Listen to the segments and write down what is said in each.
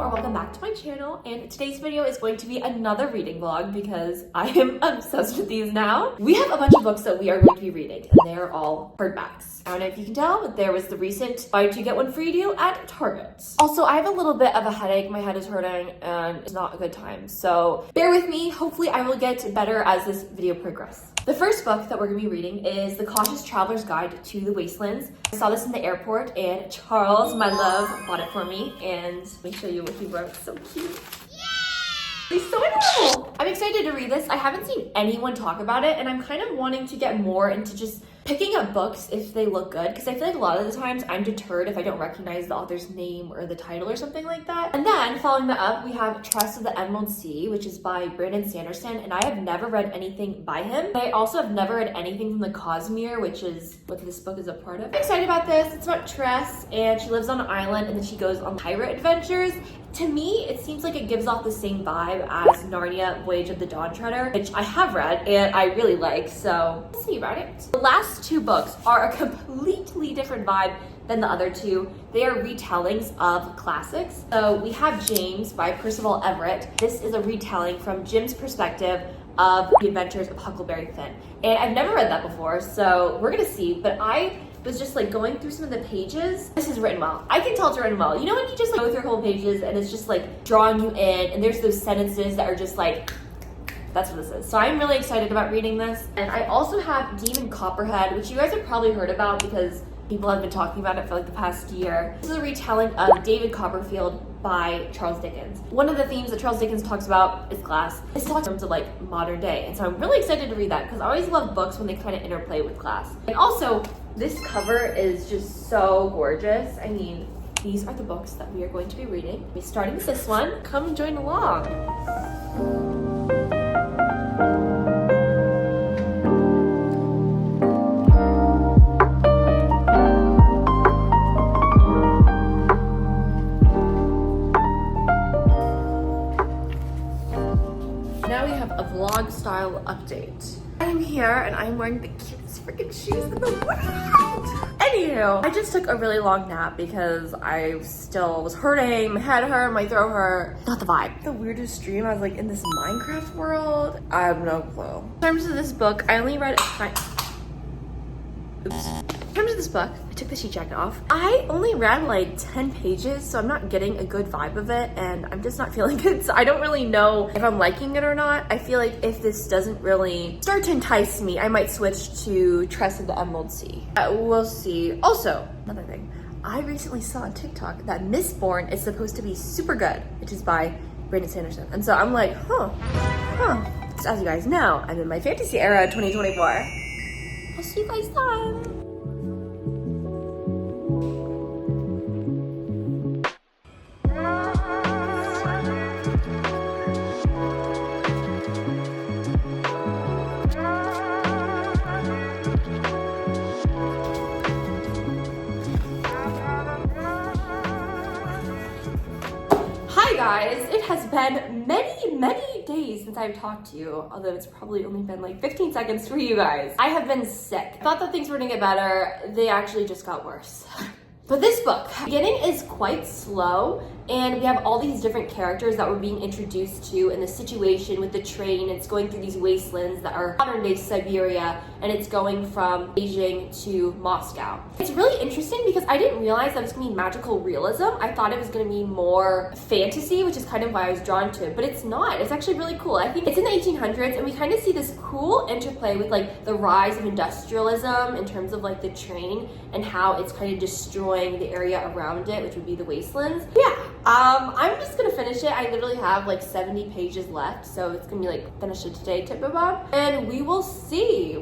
Welcome back to my channel, and today's video is going to be another reading vlog because I am obsessed with these now. We have a bunch of books that we are going to be reading, and they are all hardbacks. I don't know if you can tell, but there was the recent buy two get one free deal at Target. Also, I have a little bit of a headache. My head is hurting and it's not a good time, so bear with me. Hopefully I will get better as this video progresses. The first book that we're going to be reading is The Cautious Traveler's Guide to the Wastelands. I saw this in the airport and Charles, my love, bought it for me, and let me show you what he wrote. It's so cute. He's so adorable. I'm excited to read this. I haven't seen anyone talk about it, and I'm kind of wanting to get more into just picking up books if they look good, because I feel like a lot of the times I'm deterred if I don't recognize the author's name or the title or something like that. And then following that up, we have Trust of the Emerald Sea, which is by Brandon Sanderson, and I have never read anything by him. I also have never read anything from the Cosmere, which is what this book is a part of. I'm excited about this. It's about Tress, and she lives on an island, and then she goes on pirate adventures. To me, it seems like it gives off the same vibe as Narnia Voyage of the Dawn Treader, which I have read and I really like, so we'll see about it. The last two books are a completely different vibe than the other two. They are retellings of classics. So we have James by Percival Everett. This is a retelling from Jim's perspective of the adventures of Huckleberry Finn. And I've never read that before, so we're gonna see, but I was just like going through some of the pages. This is written well. I can tell it's written well. You know when you just like go through a couple pages and it's just like drawing you in, and there's those sentences that are just like, that's what this is. So I'm really excited about reading this. And I also have Demon Copperhead, which you guys have probably heard about because people have been talking about it for like the past year. This is a retelling of David Copperfield by Charles Dickens. One of the themes that Charles Dickens talks about is class. It's talks in terms of like modern day. And so I'm really excited to read that because I always love books when they kind of interplay with class. And also, this cover is just so gorgeous. I mean, these are the books that we are going to be reading. We're starting with this one. Come join along. Now we have a vlog style update. I'm here and I'm wearing the cutest freaking shoes in the world. Anywho, I just took a really long nap because I still was hurting, my head hurt, my throat hurt. Not the vibe. The weirdest dream, I was like in this Minecraft world. I have no clue. In terms of this book, I only read Oops. In terms of this book, I took the sheet jacket off. I only read like 10 pages, so I'm not getting a good vibe of it, and I'm just not feeling it. So I don't really know if I'm liking it or not. I feel like if this doesn't really start to entice me, I might switch to Tress of the Emerald Sea. We'll see. Also, another thing. I recently saw on TikTok that Mistborn is supposed to be super good, which is by Brandon Sanderson. And so I'm like, So as you guys know, I'm in my fantasy era 2024. I'll see you guys then. Hi guys, it has been many days since I've talked to you, although it's probably only been like 15 seconds for you guys. I have been sick. I thought that things were gonna get better. They actually just got worse. But this book, the beginning is quite slow, and we have all these different characters that we're being introduced to in the situation with the train. It's going through these wastelands that are modern day Siberia, and it's going from Beijing to Moscow. It's really interesting because I didn't realize that it was gonna be magical realism. I thought it was gonna be more fantasy, which is kind of why I was drawn to it, but it's not. It's actually really cool. I think it's in the 1800s, and we kind of see this cool interplay with like the rise of industrialism in terms of like the train and how it's kind of destroying the area around it, which would be the wastelands. Yeah, I'm just gonna finish it. I literally have like 70 pages left, so it's gonna be like finish it today type of vibe, and we will see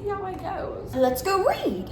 how it goes. So let's go read.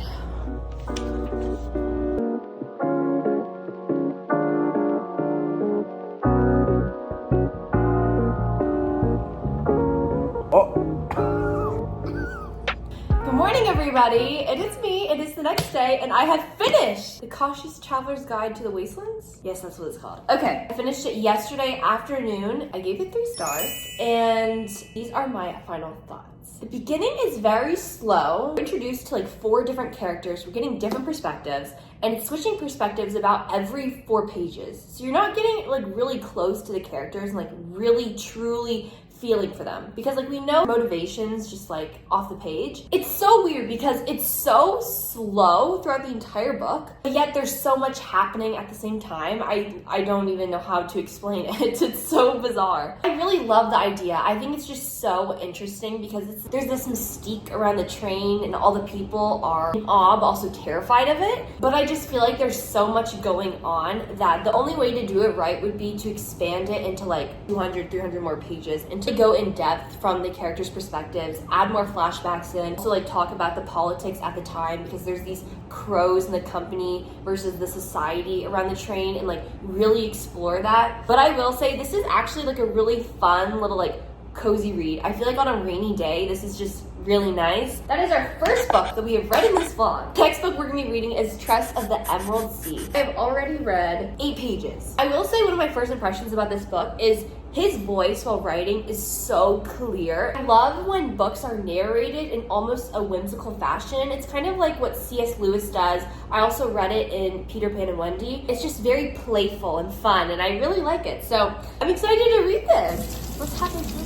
Good morning, everybody. It is me. It is the the next day and I have finished The Cautious Traveler's Guide to the Wastelands. Yes, that's what it's called. Okay, I finished it yesterday afternoon. I gave it 3 stars and these are my final thoughts. The beginning is very slow. We're introduced to like 4 different characters. We're getting different perspectives and it's switching perspectives about every 4 pages. So you're not getting like really close to the characters and like really truly feeling for them, because like we know motivations just like off the page. It's so weird because it's so slow throughout the entire book, but yet there's so much happening at the same time. I don't even know how to explain it. It's so bizarre. I really love the idea. I think it's just so interesting because there's this mystique around the train and all the people are in awe but also terrified of it. But I just feel like there's so much going on that the only way to do it right would be to expand it into like 200, 300 more pages and to go in depth from the characters' perspectives, add more flashbacks in, also like talk about the politics at the time because there's these crows in the company versus the society around the train and like really explore that. But I will say this is actually like a really fun little like cozy read. I feel like on a rainy day, this is just really nice. That is our first book that we have read in this vlog. The next book we're gonna be reading is Tress of the Emerald Sea. I've already read 8 pages. I will say one of my first impressions about this book is his voice while writing is so clear. I love when books are narrated in almost a whimsical fashion. It's kind of like what C.S. Lewis does. I also read it in Peter Pan and Wendy. It's just very playful and fun, and I really like it. So I'm excited to read this. Let's have this.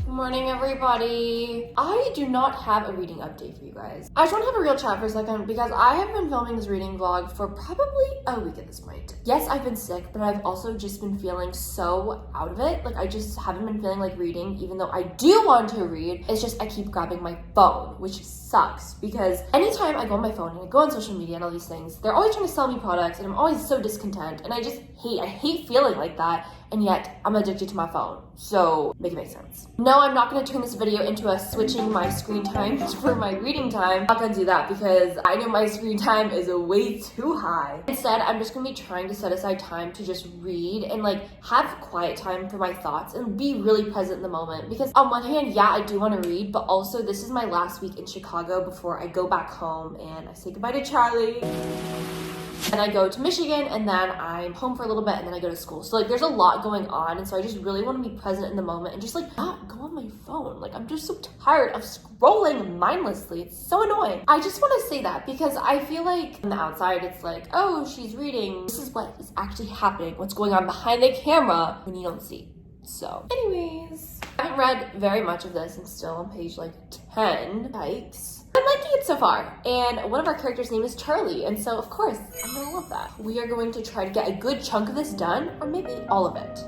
Morning, everybody. I do not have a reading update for you guys. I just want to have a real chat for a second because I have been filming this reading vlog for probably a week at this point. Yes, I've been sick, but I've also just been feeling so out of it. Like I just haven't been feeling like reading, even though I do want to read. It's just I keep grabbing my phone, which sucks because anytime I go on my phone and I go on social media and all these things, they're always trying to sell me products and I'm always so discontent and I hate feeling like that. And yet I'm addicted to my phone. So make it make sense. No, I'm not gonna turn this video into a switching my screen time for my reading time. I'm not gonna do that because I know my screen time is way too high. Instead, I'm just gonna be trying to set aside time to just read and like have quiet time for my thoughts and be really present in the moment. Because on one hand, yeah, I do wanna read, but also this is my last week in Chicago before I go back home and I say goodbye to Charlie. And I go to Michigan and then I'm home for a little bit and then I go to school. So like there's a lot going on and so I just really want to be present in the moment and just like not go on my phone. Like I'm just so tired of scrolling mindlessly. It's so annoying. I just want to say that because I feel like on the outside it's like, oh, she's reading. This is what is actually happening. What's going on behind the camera when you don't see. So anyways, I haven't read very much of this. I'm still on page like 10. Yikes. I'm liking it so far, and one of our characters' name is Charlie, and so of course, I'm gonna love that. We are going to try to get a good chunk of this done, or maybe all of it.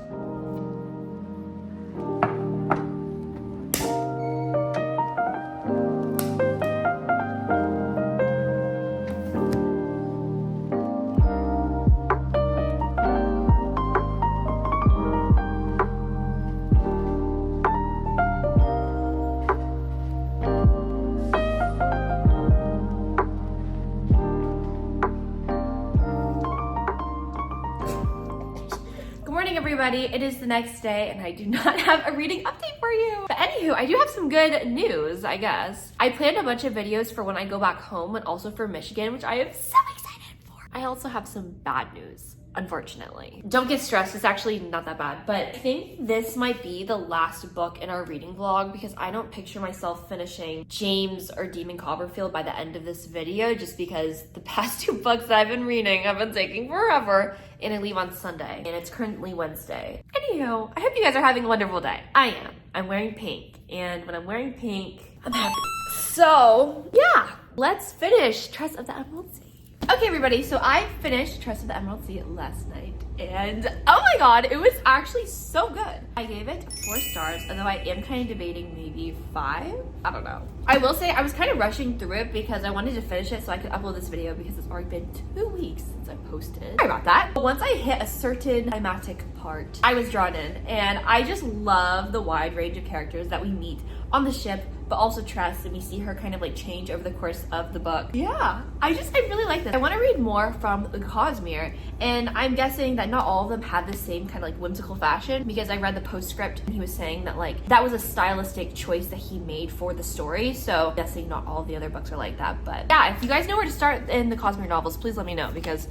Everybody, it is the next day and I do not have a reading update for you. But anywho, I do have some good news, I guess. I planned a bunch of videos for when I go back home and also for Michigan, which I am so excited for. I also have some bad news, unfortunately. Don't get stressed, it's actually not that bad, but I think this might be the last book in our reading vlog because I don't picture myself finishing James or Demon Copperfield by the end of this video just because the past 2 books that I've been reading have been taking forever and I leave on Sunday and it's currently Wednesday. Anywho, I hope you guys are having a wonderful day. I am. I'm wearing pink and when I'm wearing pink, I'm happy. So yeah, let's finish Tress of the Emerald Sea. Okay, everybody, so I finished Tress of the Emerald Sea last night. and oh my god, it was actually so good. I gave it 4 stars, although I am kind of debating maybe 5. I don't know. I will say I was kind of rushing through it because I wanted to finish it so I could upload this video because it's already been 2 weeks since I posted. Sorry about that. But once I hit a certain climatic part, I was drawn in, and I just love the wide range of characters that we meet on the ship, but also Tress, and we see her kind of like change over the course of the book. Yeah, I really like this. I want to read more from the Cosmere, and I'm guessing that not all of them had the same kind of like whimsical fashion, because I read the postscript and he was saying that like that was a stylistic choice that he made for the story, so I'm guessing not all of the other books are like that. But yeah, if you guys know where to start in the Cosmere novels, please let me know because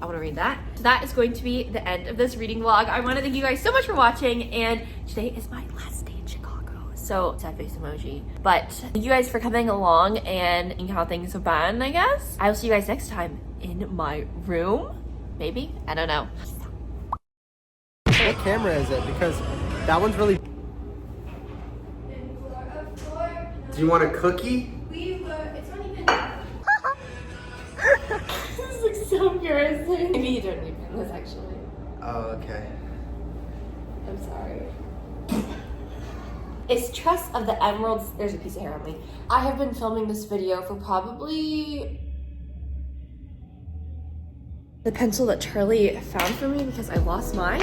I want to read that. So that is going to be the end of this reading vlog. I want to thank you guys so much for watching, and today is my last day in Chicago. So sad face emoji. But thank you guys for coming along and seeing how things have been, I guess. I will see you guys next time in my room. Maybe? I don't know. What camera is it? Because that one's really... Do you want a cookie? It's not even... This looks so embarrassing. Maybe you don't need this actually. Oh, okay. I'm sorry. It's Tress of the Emeralds. There's a piece of hair on me. I have been filming this video for probably the pencil that Charlie found for me because I lost mine.